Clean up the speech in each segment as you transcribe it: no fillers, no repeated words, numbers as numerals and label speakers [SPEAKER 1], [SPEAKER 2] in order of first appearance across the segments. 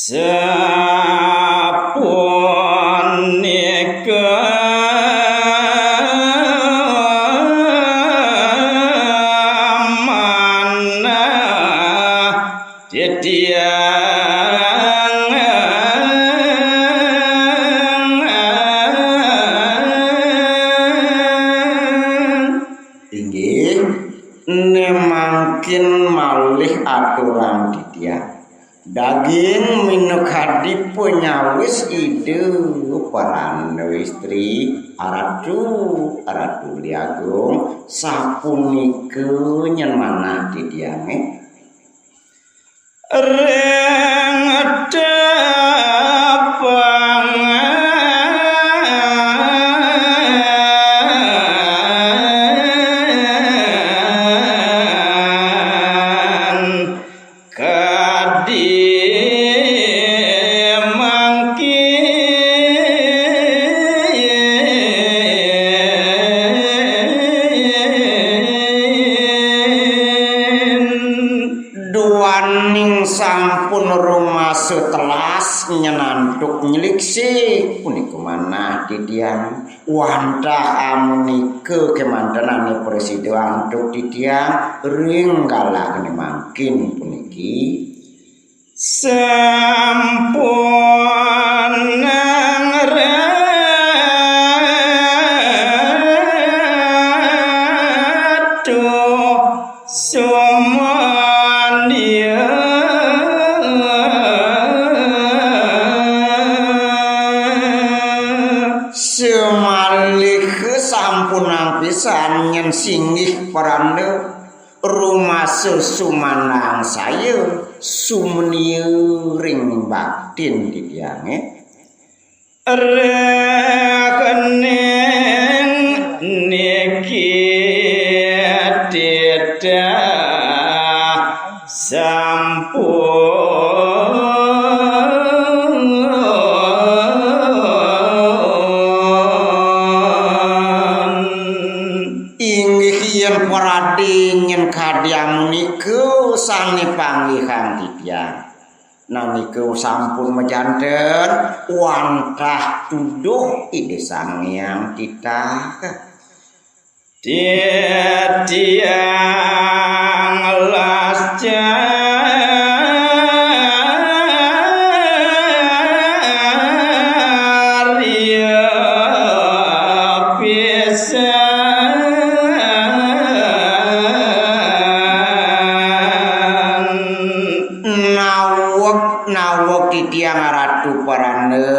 [SPEAKER 1] Sapunika manah inggih nemangkin malih aturan didiang daging minuk hadi penyawis ide peran istri aratu liagung sapunike nyen manah didiange reng sampun rumaso telas nyenanduk nyeliksi punika manah didiang wantah amunike kemantenane presiden anduk didiang ringgalah kene mangkin puniki sampun ngratu sampunang pisan nyen singgih parane rumaso sumanang saya sumenieu ring batin didiange rekening niki dedah sampun paradingen kadhiang niku sane panggihan didiang naniku sampun mejanten wantah tuduh ide sangyang titah didiang lasja didiang ratu parane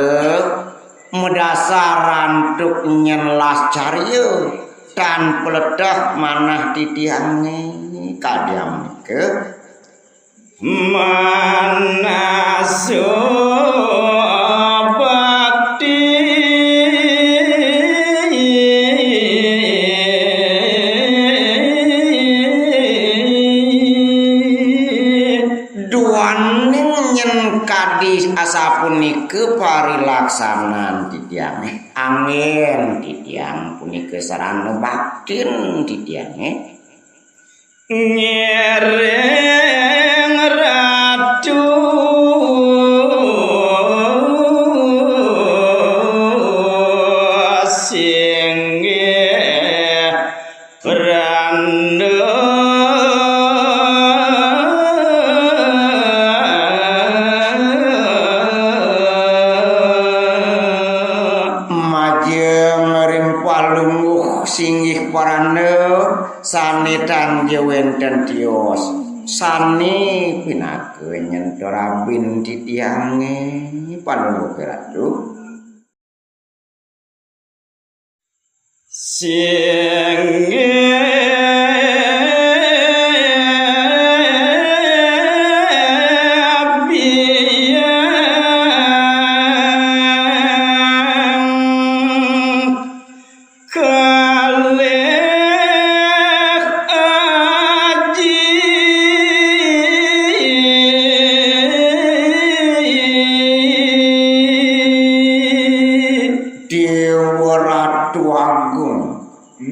[SPEAKER 1] medasaran tuk nyenlas cariyo tan peledah manah didiange kadhiang ke manah bakti kadi asapunike parilaksanan didiange angin didiang punike sarana batin didiange nyereng ratu singgih beranda singgih parane sane tangge wenten tios sane pinake nyentorabin didiange panunggu ratu singgih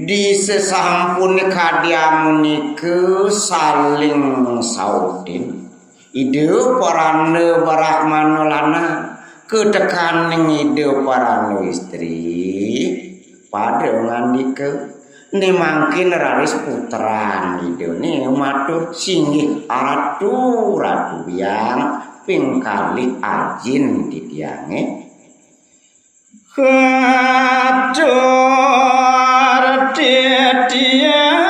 [SPEAKER 1] di sesampun kadhiang nike saling saudin ide parane barahmanolana ketekan ning ide parane istri pada ngandike ni mangkin raris putran idene matur singgih ratu yang pingkali ajin ditiange kadur titiang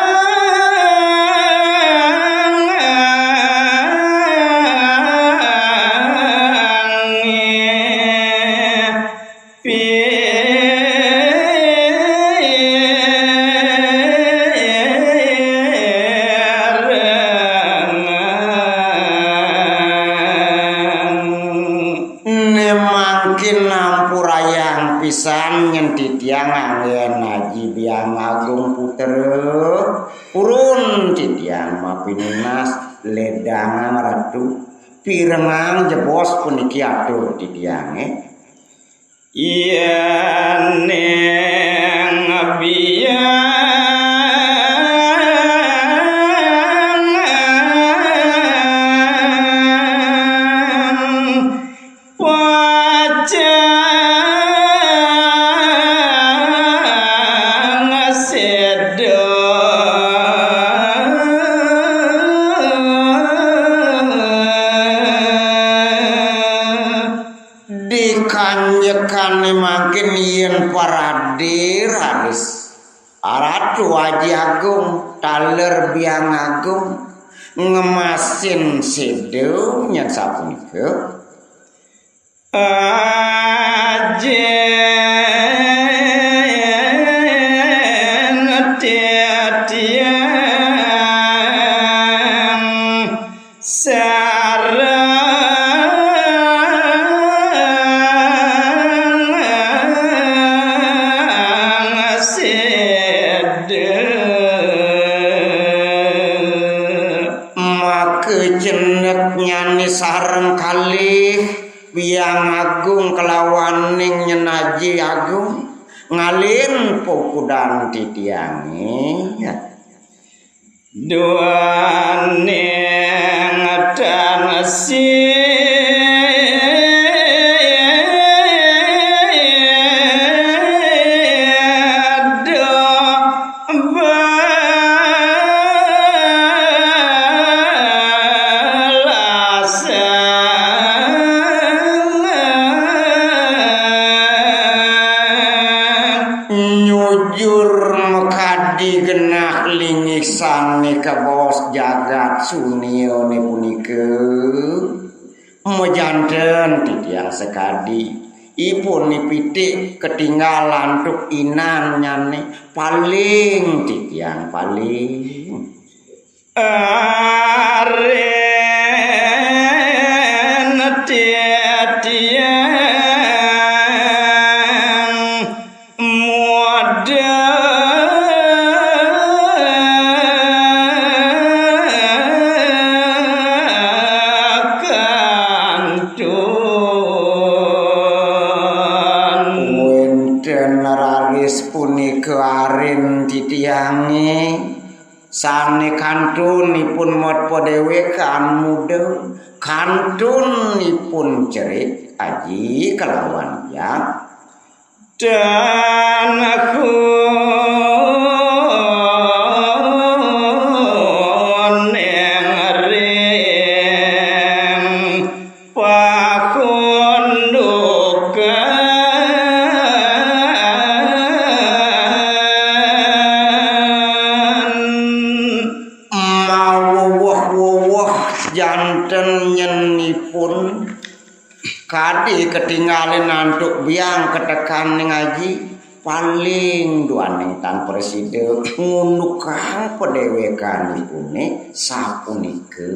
[SPEAKER 1] pisan nyenti tiang angin haji biang agung puter purun titiang mapinunas ledang ratu pirengang jebos puniki atur titiange iya neng biang makin yen paradir hadis aratu aji agung taler biang agung ngemasin sedo nyen sapunike ajen tiatiang sarang nyanyi sareng kali biang agung kelawan ning nyenaji agung ngalin pukudan titiangi duane ngadan genah lingisan ka bos jagat sunione punike mejanten titiang sekadi ipun nipitik ketinggalan tuk inan nyane paling titiang paling aren titiang punike arin titiange sane kantunipun modpo dewe kan muda kantunipun cerit aji kelawan ya dan aku janten nyenipun kadi ketinggalin nantuk biang ketekan ngaji paling duaning tan presiden ngunukang pedewekan ipune sapunike